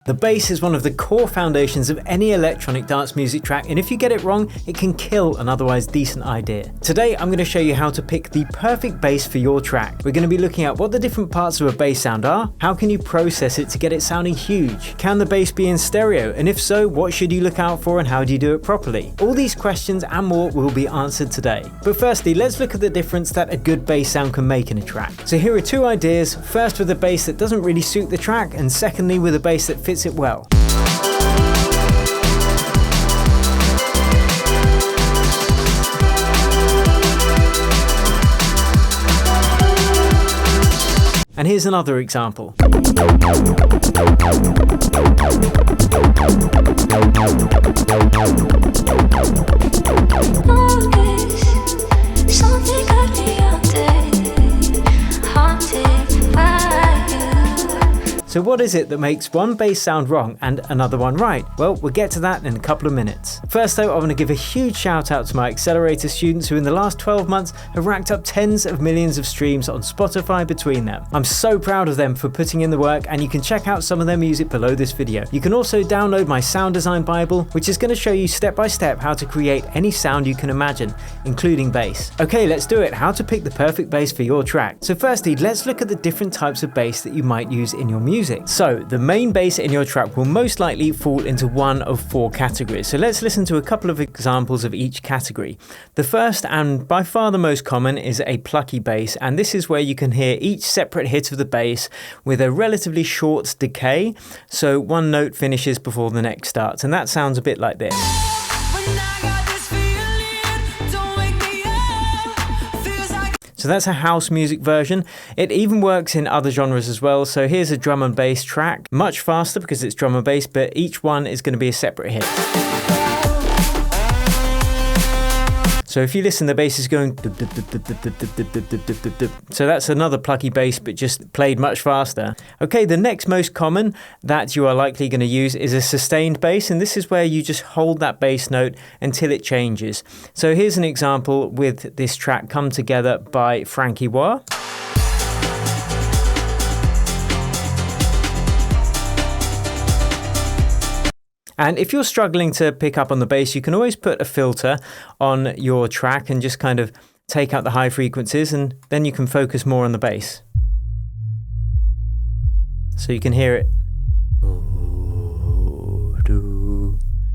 The bass is one of the core foundations of any electronic dance music track, and if you get it wrong, it can kill an otherwise decent idea. Today, I'm going to show you how to pick the perfect bass for your track. We're going to be looking at what the different parts of a bass sound are, how can you process it to get it sounding huge, can the bass be in stereo, and if so, what should you look out for and how do you do it properly? All these questions and more will be answered today. But firstly, let's look at the difference that a good bass sound can make in a track. So here are two ideas, first with a bass that doesn't really suit the track, and secondly with a bass that fits it well. And here's another example. So what is it that makes one bass sound wrong and another one right? Well, we'll get to that in a couple of minutes. First though, I want to give a huge shout out to my accelerator students who in the last 12 months have racked up tens of millions of streams on Spotify between them. I'm so proud of them for putting in the work, and you can check out some of their music below this video. You can also download my sound design bible, which is going to show you step by step how to create any sound you can imagine, including bass. Okay, let's do it. How to pick the perfect bass for your track. So firstly, let's look at the different types of bass that you might use in your music. So the main bass in your track will most likely fall into one of four categories. So let's listen to a couple of examples of each category. The first and by far the most common is a plucky bass, and this is where you can hear each separate hit of the bass with a relatively short decay. So one note finishes before the next starts, and that sounds a bit like this. So that's a house music version. It even works in other genres as well. So here's a drum and bass track, much faster because it's drum and bass, but each one is going to be a separate hit. So if you listen, the bass is going. So that's another plucky bass, but just played much faster. Okay, the next most common that you are likely going to use is a sustained bass, and this is where you just hold that bass note until it changes. So here's an example with this track Come Together by Frankie Wah. And if you're struggling to pick up on the bass, you can always put a filter on your track and just kind of take out the high frequencies, and then you can focus more on the bass. So you can hear it.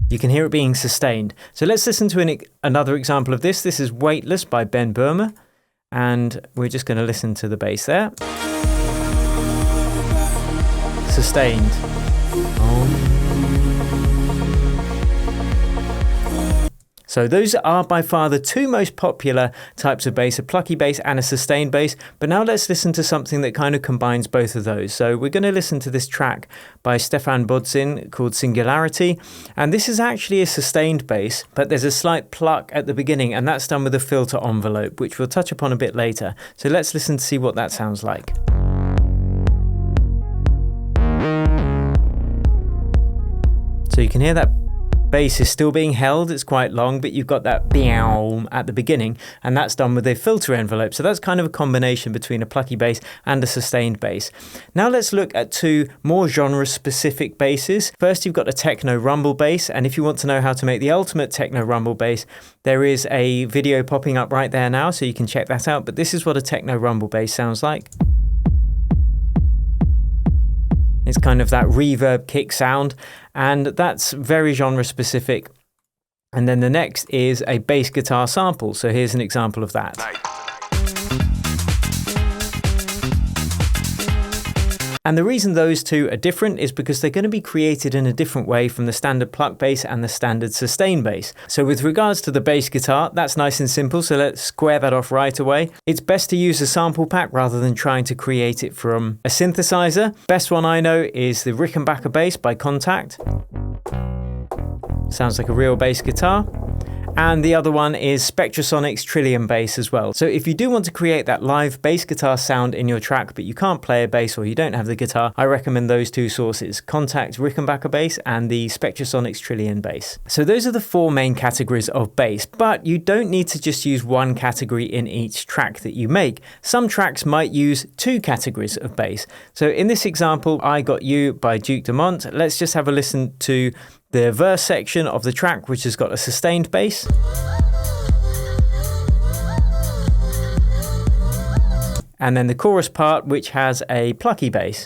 You can hear it being sustained. So let's listen to another example of this. This is Weightless by Ben Burma, and we're just going to listen to the bass there. Sustained. So those are by far the two most popular types of bass, a plucky bass and a sustained bass. But now let's listen to something that kind of combines both of those. So we're going to listen to this track by Stefan Bodzin called Singularity. And this is actually a sustained bass, but there's a slight pluck at the beginning, and that's done with a filter envelope, which we'll touch upon a bit later. So let's listen to see what that sounds like. So you can hear that bass is still being held, it's quite long, but you've got that meow at the beginning, and that's done with a filter envelope. So that's kind of a combination between a plucky bass and a sustained bass. Now let's look at two more genre-specific basses. First, you've got a techno rumble bass, and if you want to know how to make the ultimate techno rumble bass, there is a video popping up right there now, so you can check that out. But this is what a techno rumble bass sounds like. It's kind of that reverb kick sound, and that's very genre specific. And then the next is a bass guitar sample. So here's an example of that. And the reason those two are different is because they're going to be created in a different way from the standard pluck bass and the standard sustain bass. So with regards to the bass guitar, that's nice and simple, so let's square that off right away. It's best to use a sample pack rather than trying to create it from a synthesizer. Best one I know is the Rickenbacker bass by Contact. Sounds like a real bass guitar. and the other one is Spectrasonic's Trillium bass as well. So if you do want to create that live bass guitar sound in your track, but you can't play a bass or you don't have the guitar, I recommend those two sources, Contact Rickenbacker bass and the Spectrasonic's Trillium bass. So those are the four main categories of bass, but you don't need to just use one category in each track that you make. Some tracks might use two categories of bass. So in this example, I Got You by Duke Dumont. Let's just have a listen to the verse section of the track, which has got a sustained bass. And then the chorus part, which has a plucky bass.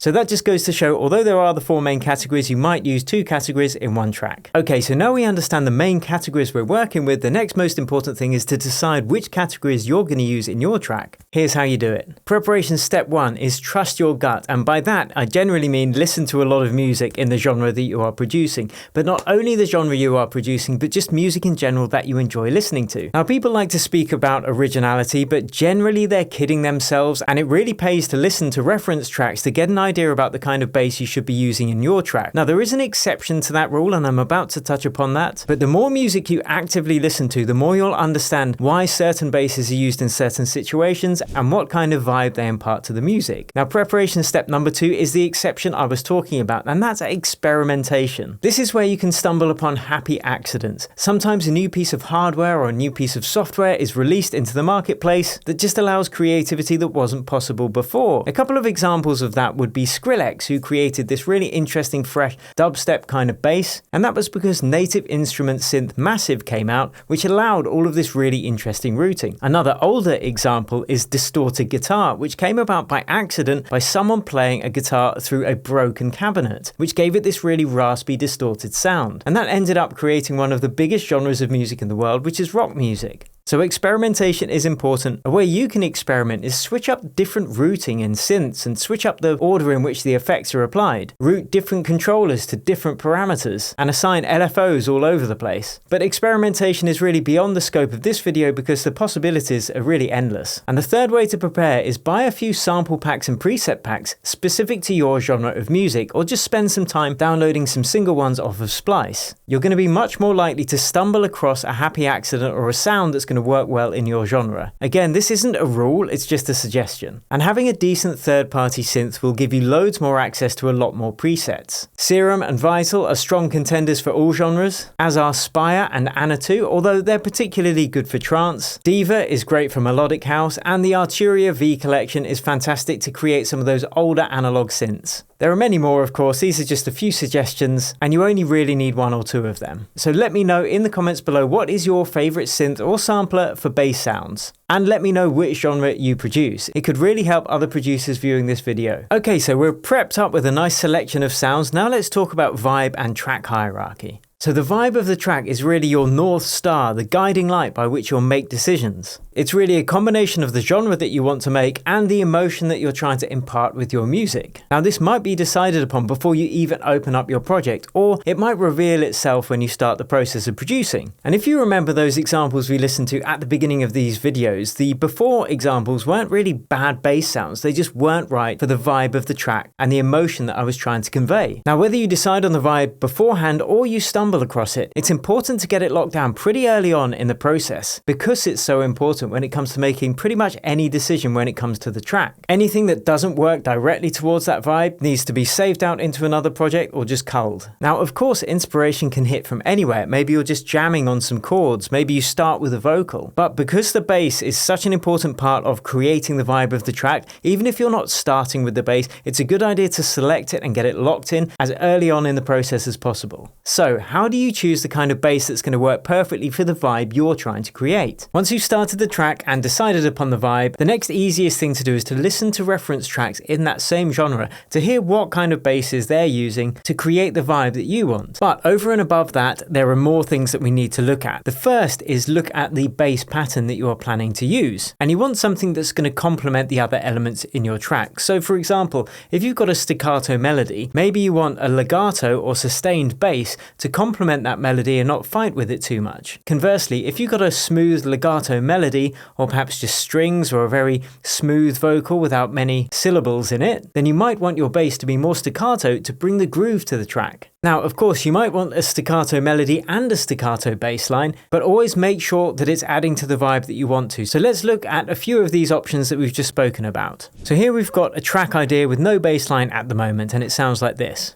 So that just goes to show, although there are the four main categories, you might use two categories in one track. Okay, so now we understand the main categories we're working with, the next most important thing is to decide which categories you're going to use in your track. Here's how you do it. Preparation step 1 is trust your gut, and by that I generally mean listen to a lot of music in the genre that you are producing, but not only the genre you are producing, but just music in general that you enjoy listening to. Now, people like to speak about originality, but generally they're kidding themselves, and it really pays to listen to reference tracks to get an idea about the kind of bass you should be using in your track. Now, there is an exception to that rule, and I'm about to touch upon that, but the more music you actively listen to, the more you'll understand why certain basses are used in certain situations and what kind of vibe they impart to the music. Now, preparation step number 2 is the exception I was talking about, and that's experimentation. This is where you can stumble upon happy accidents. Sometimes a new piece of hardware or a new piece of software is released into the marketplace that just allows creativity that wasn't possible before. A couple of examples of that would be Skrillex, who created this really interesting, fresh dubstep kind of bass, and that was because Native Instruments synth Massive came out, which allowed all of this really interesting routing. Another older example is distorted guitar, which came about by accident by someone playing a guitar through a broken cabinet, which gave it this really raspy, distorted sound. And that ended up creating one of the biggest genres of music in the world, which is rock music. So experimentation is important. A way you can experiment is switch up different routing in synths and switch up the order in which the effects are applied. Route different controllers to different parameters and assign LFOs all over the place. But experimentation is really beyond the scope of this video because the possibilities are really endless. And the third way to prepare is buy a few sample packs and preset packs specific to your genre of music, or just spend some time downloading some single ones off of Splice. You're going to be much more likely to stumble across a happy accident or a sound that's going to work well in your genre. Again, this isn't a rule, it's just a suggestion. And having a decent third-party synth will give you loads more access to a lot more presets. Serum and Vital are strong contenders for all genres, as are Spire and Anatu, although they're particularly good for trance. Diva is great for melodic house, and the Arturia V collection is fantastic to create some of those older analog synths. There are many more, of course. These are just a few suggestions, and you only really need one or two of them. So let me know in the comments below what is your favorite synth or sampler for bass sounds. And let me know which genre you produce. It could really help other producers viewing this video. Okay, so we're prepped up with a nice selection of sounds. Now let's talk about vibe and track hierarchy. So the vibe of the track is really your North Star, the guiding light by which you'll make decisions. It's really a combination of the genre that you want to make and the emotion that you're trying to impart with your music. Now, this might be decided upon before you even open up your project, or it might reveal itself when you start the process of producing. And if you remember those examples we listened to at the beginning of these videos, the before examples weren't really bad bass sounds, they just weren't right for the vibe of the track and the emotion that I was trying to convey. Now, whether you decide on the vibe beforehand or you stumble across it, it's important to get it locked down pretty early on in the process, because it's so important when it comes to making pretty much any decision when it comes to the track. Anything that doesn't work directly towards that vibe needs to be saved out into another project or just culled. Now, of course, inspiration can hit from anywhere. Maybe you're just jamming on some chords, maybe you start with a vocal. But because the bass is such an important part of creating the vibe of the track, even if you're not starting with the bass, it's a good idea to select it and get it locked in as early on in the process as possible. So, how do you choose the kind of bass that's going to work perfectly for the vibe you're trying to create? Once you've started the track and decided upon the vibe, the next easiest thing to do is to listen to reference tracks in that same genre to hear what kind of basses they're using to create the vibe that you want. But over and above that, there are more things that we need to look at. The first is look at the bass pattern that you are planning to use. And you want something that's going to complement the other elements in your track. So for example, if you've got a staccato melody, maybe you want a legato or sustained bass to complement complement that melody and not fight with it too much. Conversely, if you've got a smooth legato melody, or perhaps just strings or a very smooth vocal without many syllables in it, then you might want your bass to be more staccato to bring the groove to the track. Now, of course, you might want a staccato melody and a staccato bass line, but always make sure that it's adding to the vibe that you want to. So let's look at a few of these options that we've just spoken about. So here we've got a track idea with no bass line at the moment, and it sounds like this.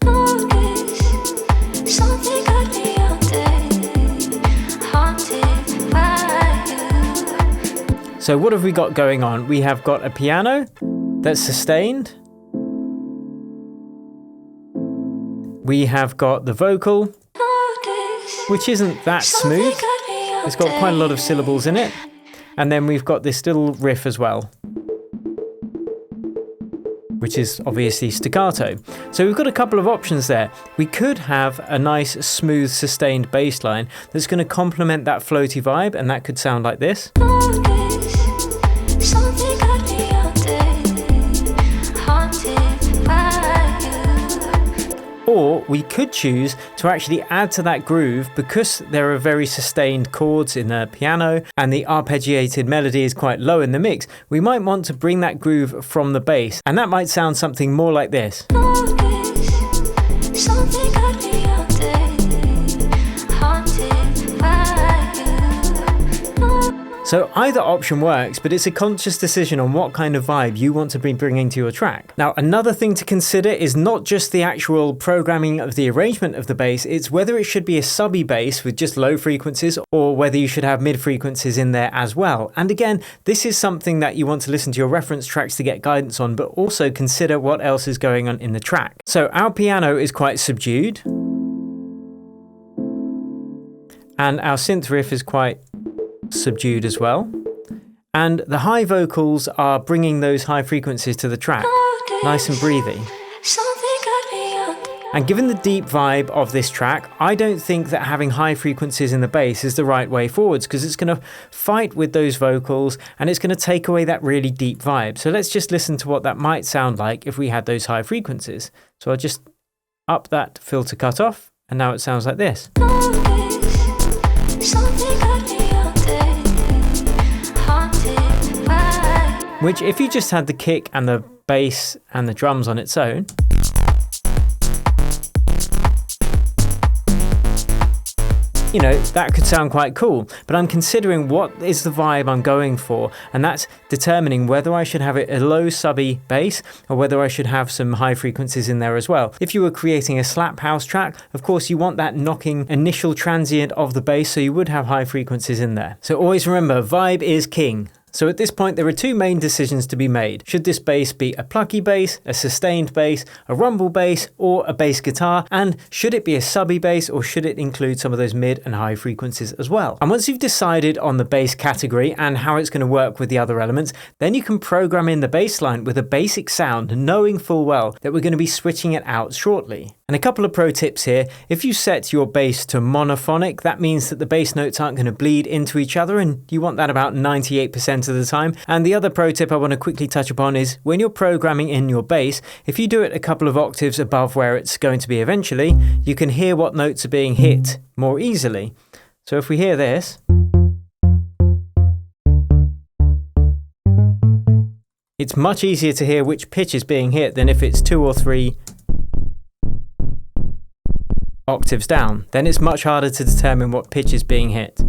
So what have we got going on? We have got a piano that's sustained. We have got the vocal, which isn't that smooth. It's got quite a lot of syllables in it. And then we've got this little riff as well, which is obviously staccato. So we've got a couple of options there. We could have a nice, smooth, sustained bass line that's going to complement that floaty vibe, and that could sound like this. Or we could choose to actually add to that groove, because there are very sustained chords in the piano and the arpeggiated melody is quite low in the mix. We might want to bring that groove from the bass, and that might sound something more like this. So either option works, but it's a conscious decision on what kind of vibe you want to be bringing to your track. Now, another thing to consider is not just the actual programming of the arrangement of the bass, it's whether it should be a subby bass with just low frequencies, or whether you should have mid frequencies in there as well. And again, this is something that you want to listen to your reference tracks to get guidance on, but also consider what else is going on in the track. So our piano is quite subdued, and our synth riff is quite subdued as well, and the high vocals are bringing those high frequencies to the track, nice and breathy. And given the deep vibe of this track, I don't think that having high frequencies in the bass is the right way forwards, because it's going to fight with those vocals and it's going to take away that really deep vibe. So let's just listen to what that might sound like if we had those high frequencies. So I'll just up that filter cutoff, and now it sounds like this. Which, if you just had the kick and the bass and the drums on its own, you know, that could sound quite cool. But I'm considering what is the vibe I'm going for, and that's determining whether I should have it a low subby bass or whether I should have some high frequencies in there as well. If you were creating a slap house track, of course you want that knocking initial transient of the bass, so you would have high frequencies in there. So always remember, vibe is king. So at this point, there are two main decisions to be made. Should this bass be a plucky bass, a sustained bass, a rumble bass, or a bass guitar? And should it be a subby bass, or should it include some of those mid and high frequencies as well? And once you've decided on the bass category and how it's going to work with the other elements, then you can program in the bass line with a basic sound, knowing full well that we're going to be switching it out shortly. And a couple of pro tips here. If you set your bass to monophonic, that means that the bass notes aren't going to bleed into each other, and you want that about 98% of the time. And the other pro tip I want to quickly touch upon is when you're programming in your bass, if you do it a couple of octaves above where it's going to be eventually, you can hear what notes are being hit more easily. So if we hear this, it's much easier to hear which pitch is being hit than if it's 2 or 3 octaves down. Then it's much harder to determine what pitch is being hit.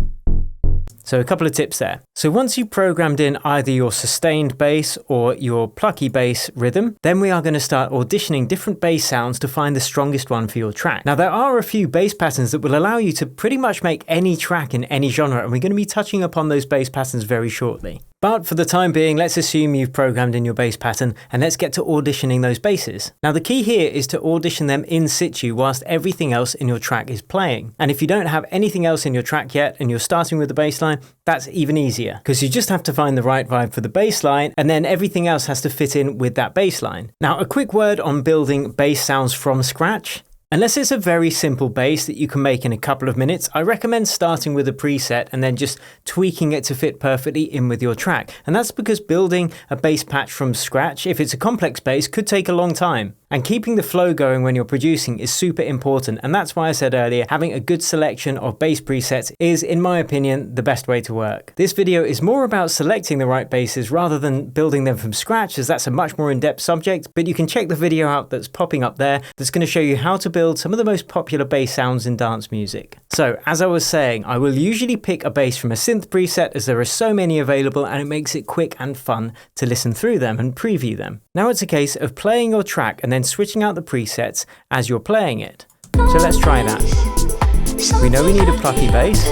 So a couple of tips there. So once you've programmed in either your sustained bass or your plucky bass rhythm, then we are going to start auditioning different bass sounds to find the strongest one for your track. Now, there are a few bass patterns that will allow you to pretty much make any track in any genre, and we're going to be touching upon those bass patterns very shortly. But for the time being, let's assume you've programmed in your bass pattern, and let's get to auditioning those basses. Now, the key here is to audition them in situ whilst everything else in your track is playing. And if you don't have anything else in your track yet and you're starting with the bass line, that's even easier, because you just have to find the right vibe for the bass line, and then everything else has to fit in with that bass line. Now, a quick word on building bass sounds from scratch. Unless it's a very simple bass that you can make in a couple of minutes, I recommend starting with a preset and then just tweaking it to fit perfectly in with your track. And that's because building a bass patch from scratch, if it's a complex bass, could take a long time. And keeping the flow going when you're producing is super important, and that's why I said earlier, having a good selection of bass presets is, in my opinion, the best way to work. This video is more about selecting the right basses rather than building them from scratch, as that's a much more in-depth subject, but you can check the video out that's popping up there that's going to show you how to build some of the most popular bass sounds in dance music. So, as I was saying, I will usually pick a bass from a synth preset as there are so many available, and it makes it quick and fun to listen through them and preview them. Now it's a case of playing your track and then switching out the presets as you're playing it. So let's try that. We know we need a plucky bass.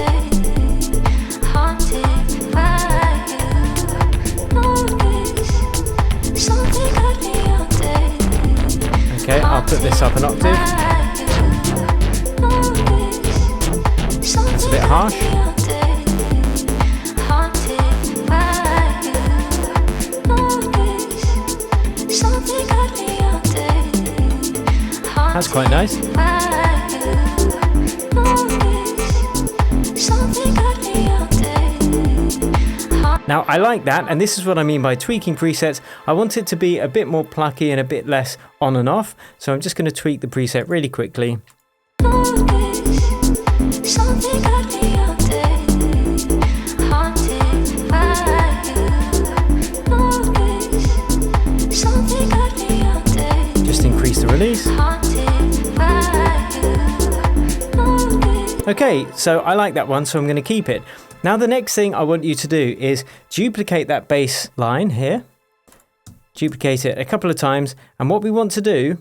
Okay, I'll put this up an octave. That's a bit harsh. That's quite nice. Now I like that, and this is what I mean by tweaking presets. I want it to be a bit more plucky and a bit less on and off, so I'm just going to tweak the preset really quickly. Just increase the release. Okay, so I like that one, so I'm going to keep it. Now the next thing I want you to do is duplicate that bass line here. Duplicate it a couple of times, and what we want to do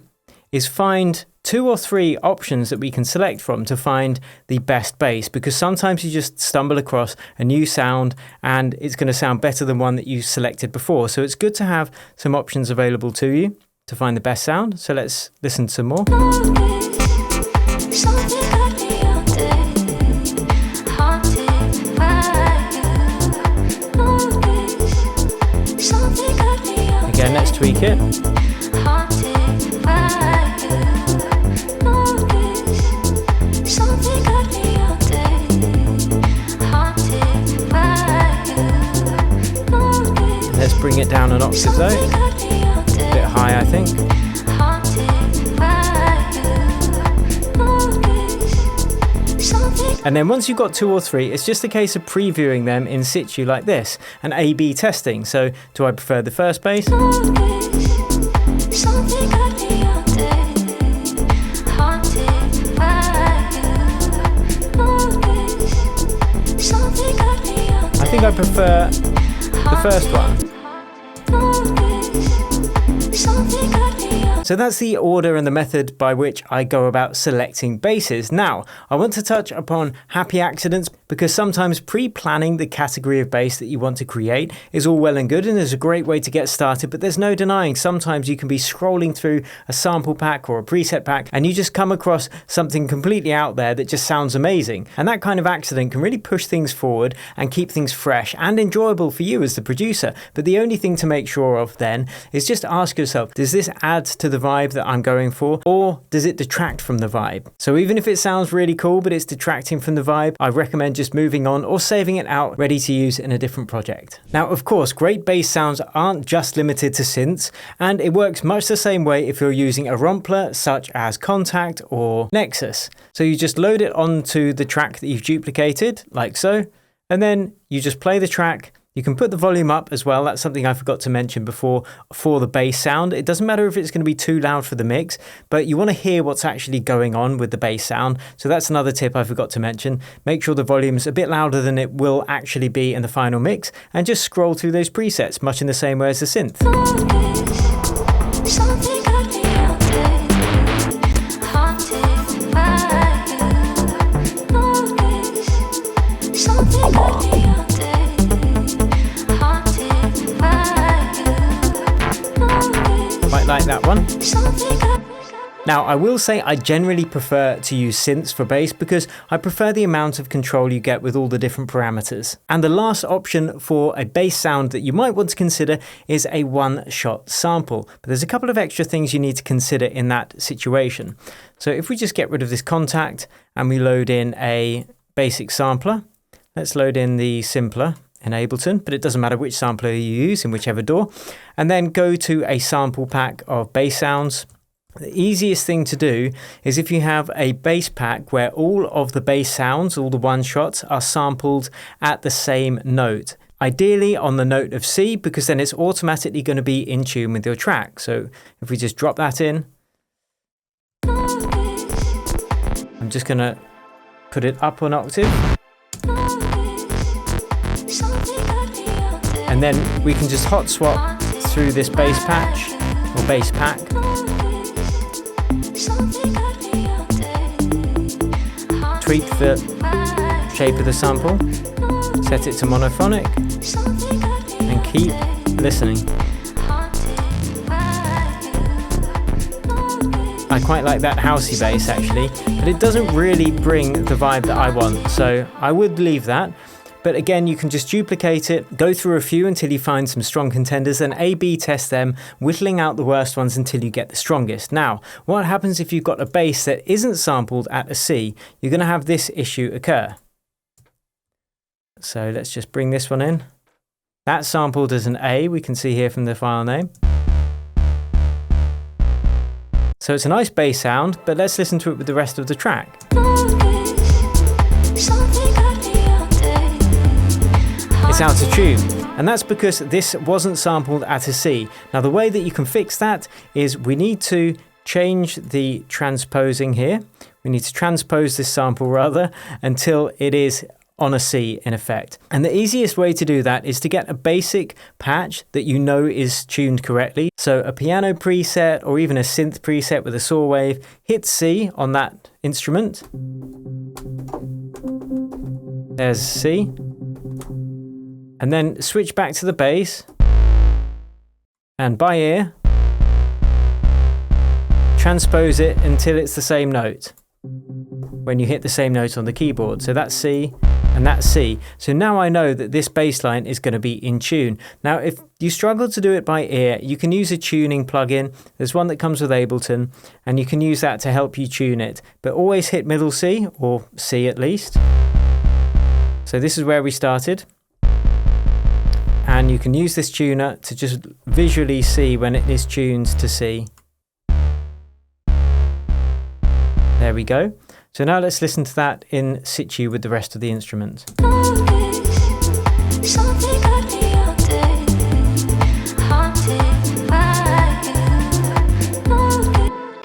is find 2 or 3 options that we can select from to find the best bass, because sometimes you just stumble across a new sound and it's going to sound better than one that you selected before. So it's good to have some options available to you to find the best sound. So let's listen to some more. Again, let's tweak it. Let's bring it down an octave though. A bit high, I think. And then once you've got 2 or 3, it's just a case of previewing them in situ like this and A/B testing. So, do I prefer the first bass? I think I prefer the first one. So that's the order and the method by which I go about selecting basses. Now, I want to touch upon happy accidents, because sometimes pre-planning the category of bass that you want to create is all well and good and is a great way to get started, but there's no denying sometimes you can be scrolling through a sample pack or a preset pack and you just come across something completely out there that just sounds amazing. And that kind of accident can really push things forward and keep things fresh and enjoyable for you as the producer. But the only thing to make sure of then is just ask yourself, does this add to the vibe that I'm going for, or does it detract from the vibe? So even if it sounds really cool but it's detracting from the vibe, I recommend just moving on or saving it out ready to use in a different project. Now of course, great bass sounds aren't just limited to synths, and it works much the same way if you're using a ROMpler such as Contact or Nexus. So you just load it onto the track that you've duplicated like so, and then you just play the track. You can put the volume up as well. That's something I forgot to mention before for the bass sound. It doesn't matter if it's going to be too loud for the mix, but you want to hear what's actually going on with the bass sound. So that's another tip I forgot to mention. Make sure the volume's a bit louder than it will actually be in the final mix, and just scroll through those presets much in the same way as the synth. Quite like that one. Now, I will say I generally prefer to use synths for bass because I prefer the amount of control you get with all the different parameters. And the last option for a bass sound that you might want to consider is a one-shot sample. But there's a couple of extra things you need to consider in that situation. So if we just get rid of this Contact and we load in a basic sampler, let's load in the simpler in Ableton, but it doesn't matter which sampler you use in whichever DAW, and then go to a sample pack of bass sounds. The easiest thing to do is if you have a bass pack where all of the bass sounds, all the one shots, are sampled at the same note. Ideally on the note of C, because then it's automatically going to be in tune with your track. So if we just drop that in, I'm just going to put it up an octave. And then we can just hot swap through this bass patch or bass pack. Tweak the shape of the sample, set it to monophonic, and keep listening. I quite like that housey bass actually, but it doesn't really bring the vibe that I want, so I would leave that. But again, you can just duplicate it, go through a few until you find some strong contenders, and A/B test them, whittling out the worst ones until you get the strongest. Now, what happens if you've got a bass that isn't sampled at a C? You're going to have this issue occur. So let's just bring this one in. That's sampled as an A, we can see here from the file name. So it's a nice bass sound, but let's listen to it with the rest of the track. It's out of tune, and that's because this wasn't sampled at a C. Now the way that you can fix that is we need to change the transposing here. We need to transpose this sample rather until it is on a C in effect. And the easiest way to do that is to get a basic patch that you know is tuned correctly. So a piano preset or even a synth preset with a saw wave, hit C on that instrument. There's C. And then switch back to the bass, and by ear, transpose it until it's the same note when you hit the same note on the keyboard. So that's C and that's C. So now I know that this bass line is going to be in tune. Now if you struggle to do it by ear, you can use a tuning plugin. There's one that comes with Ableton, and you can use that to help you tune it. But always hit middle C, or C at least. So this is where we started. And you can use this tuner to just visually see when it is tuned to C. There we go. So now let's listen to that in situ with the rest of the instrument.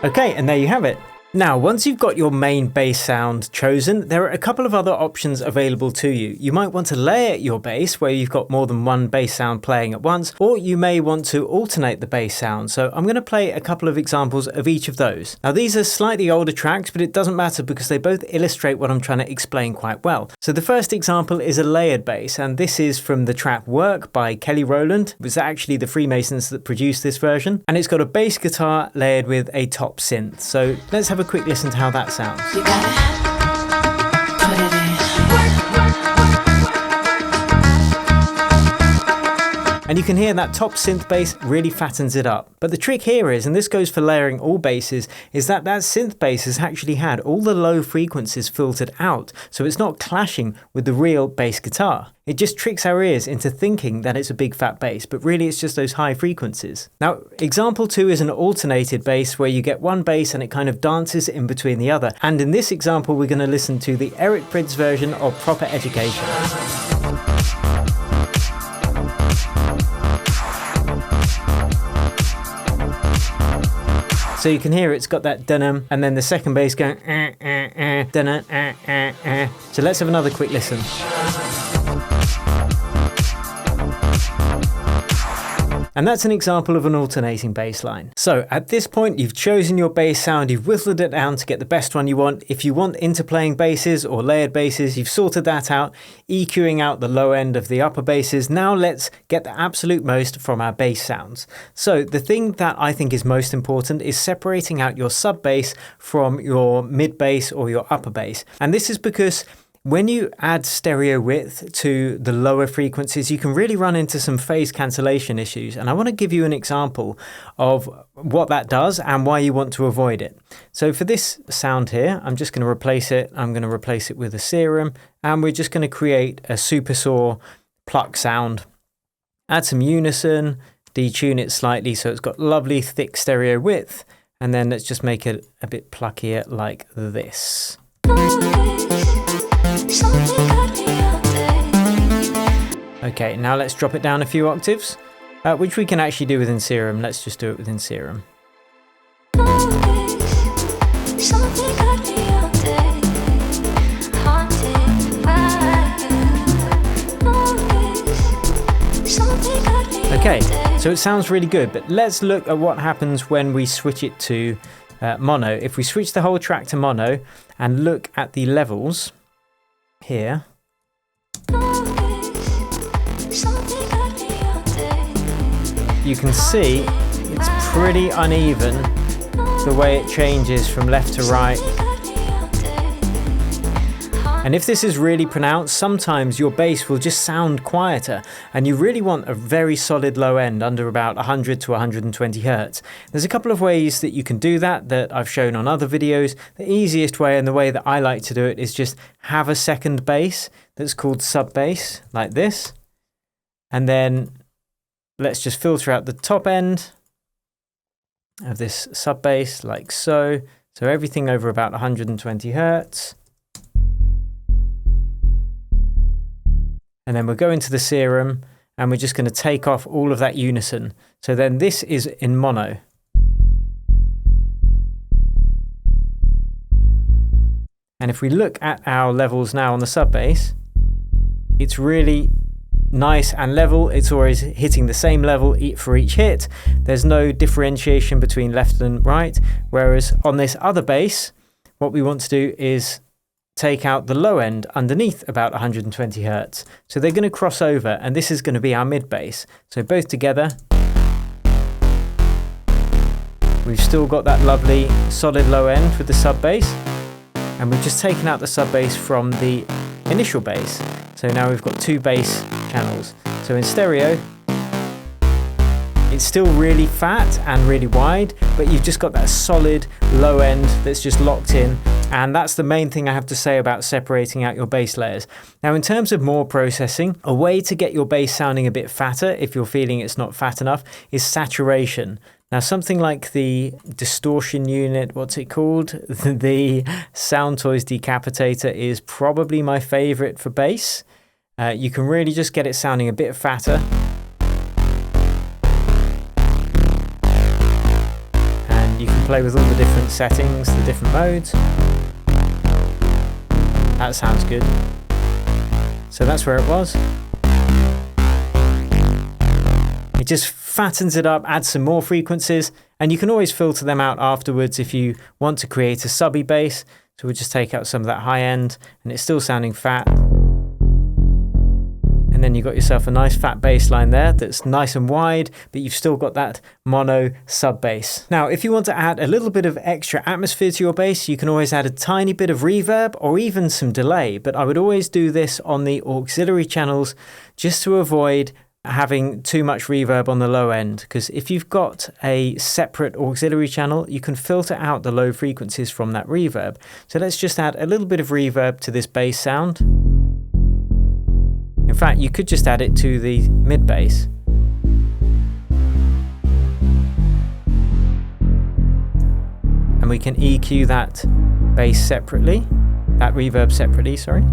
Okay, and there you have it. Now, once you've got your main bass sound chosen, there are a couple of other options available to you. You might want to layer your bass where you've got more than one bass sound playing at once, or you may want to alternate the bass sound. So I'm going to play a couple of examples of each of those. Now, these are slightly older tracks, but it doesn't matter because they both illustrate what I'm trying to explain quite well. So the first example is a layered bass, and this is from the track Work by Kelly Rowland. It was actually the Freemasons that produced this version, and it's got a bass guitar layered with a top synth. So let's have a quick listen to how that sounds. You got it. Put it in. And you can hear that top synth bass really fattens it up. But the trick here is, and this goes for layering all basses, is that that synth bass has actually had all the low frequencies filtered out, so it's not clashing with the real bass guitar. It just tricks our ears into thinking that it's a big fat bass, but really it's just those high frequencies. Now, example 2 is an alternated bass where you get one bass and it kind of dances in between the other. And in this example, we're going to listen to the Eric Prydz version of Proper Education. So you can hear it's got that dun and then the second bass going dun. So let's have another quick listen. And that's an example of an alternating bass line. So at this point, you've chosen your bass sound, you've whittled it down to get the best one you want. If you want interplaying basses or layered basses, you've sorted that out, EQing out the low end of the upper basses. Now let's get the absolute most from our bass sounds. So the thing that I think is most important is separating out your sub bass from your mid bass or your upper bass. And this is because when you add stereo width to the lower frequencies, you can really run into some phase cancellation issues. And I want to give you an example of what that does and why you want to avoid it. So for this sound here, I'm just going to replace it. I'm going to replace it with a serum, and we're just going to create a super saw pluck sound. Add some unison, detune it slightly so it's got lovely thick stereo width, And then let's just make it a bit pluckier like this. Okay, now let's drop it down a few octaves, which we can actually do within Serum. Let's just do it within Serum. Okay, so it sounds really good, but let's look at what happens when we switch it to mono. If we switch the whole track to mono and look at the levels here, you can see it's pretty uneven the way it changes from left to right. And if this is really pronounced, sometimes your bass will just sound quieter, and you really want a very solid low end under about 100 to 120 Hertz. There's a couple of ways that you can do that I've shown on other videos. The easiest way, and the way that I like to do it, is just have a second bass that's called sub bass, like this. And then let's just filter out the top end of this sub bass like so. So everything over about 120 Hertz. And then we'll go into the Serum and we're just going to take off all of that unison. So then this is in mono. And if we look at our levels now on the sub bass, it's really nice and level. It's always hitting the same level for each hit. There's no differentiation between left and right. Whereas on this other bass, what we want to do is take out the low end underneath about 120 Hertz. So they're going to cross over, and this is going to be our mid bass. So both together, we've still got that lovely solid low end with the sub bass, and we've just taken out the sub bass from the initial bass. So now we've got two bass channels. So in stereo, it's still really fat and really wide, but you've just got that solid low end that's just locked in. And that's the main thing I have to say about separating out your bass layers. Now, in terms of more processing, a way to get your bass sounding a bit fatter, if you're feeling it's not fat enough, is saturation. Now, something like the distortion unit, what's it called? The Soundtoys Decapitator is probably my favorite for bass. You can really just get it sounding a bit fatter. And you can play with all the different settings, the different modes. That sounds good. So that's where it was. It just fattens it up, adds some more frequencies, and you can always filter them out afterwards if you want to create a subby bass. So we'll just take out some of that high end, and it's still sounding fat. And then you've got yourself a nice fat bass line there that's nice and wide, but you've still got that mono sub bass. Now, if you want to add a little bit of extra atmosphere to your bass, you can always add a tiny bit of reverb or even some delay, but I would always do this on the auxiliary channels just to avoid having too much reverb on the low end, because if you've got a separate auxiliary channel, you can filter out the low frequencies from that reverb. So let's just add a little bit of reverb to this bass sound. In fact, you could just add it to the mid bass. And we can EQ that bass separately, that reverb separately, sorry.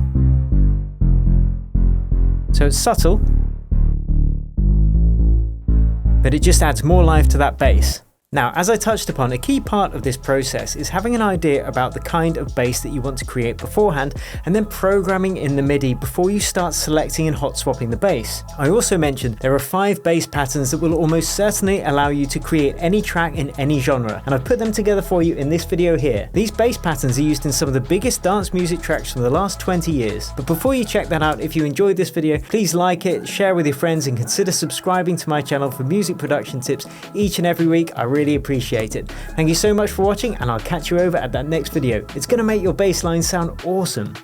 So it's subtle, but it just adds more life to that bass. Now, as I touched upon, a key part of this process is having an idea about the kind of bass that you want to create beforehand, and then programming in the MIDI before you start selecting and hot swapping the bass. I also mentioned there are 5 bass patterns that will almost certainly allow you to create any track in any genre, and I've put them together for you in this video here. These bass patterns are used in some of the biggest dance music tracks from the last 20 years. But before you check that out, if you enjoyed this video, please like it, share with your friends, and consider subscribing to my channel for music production tips each and every week. I really appreciate it. Thank you so much for watching, and I'll catch you over at that next video. It's going to make your bass line sound awesome.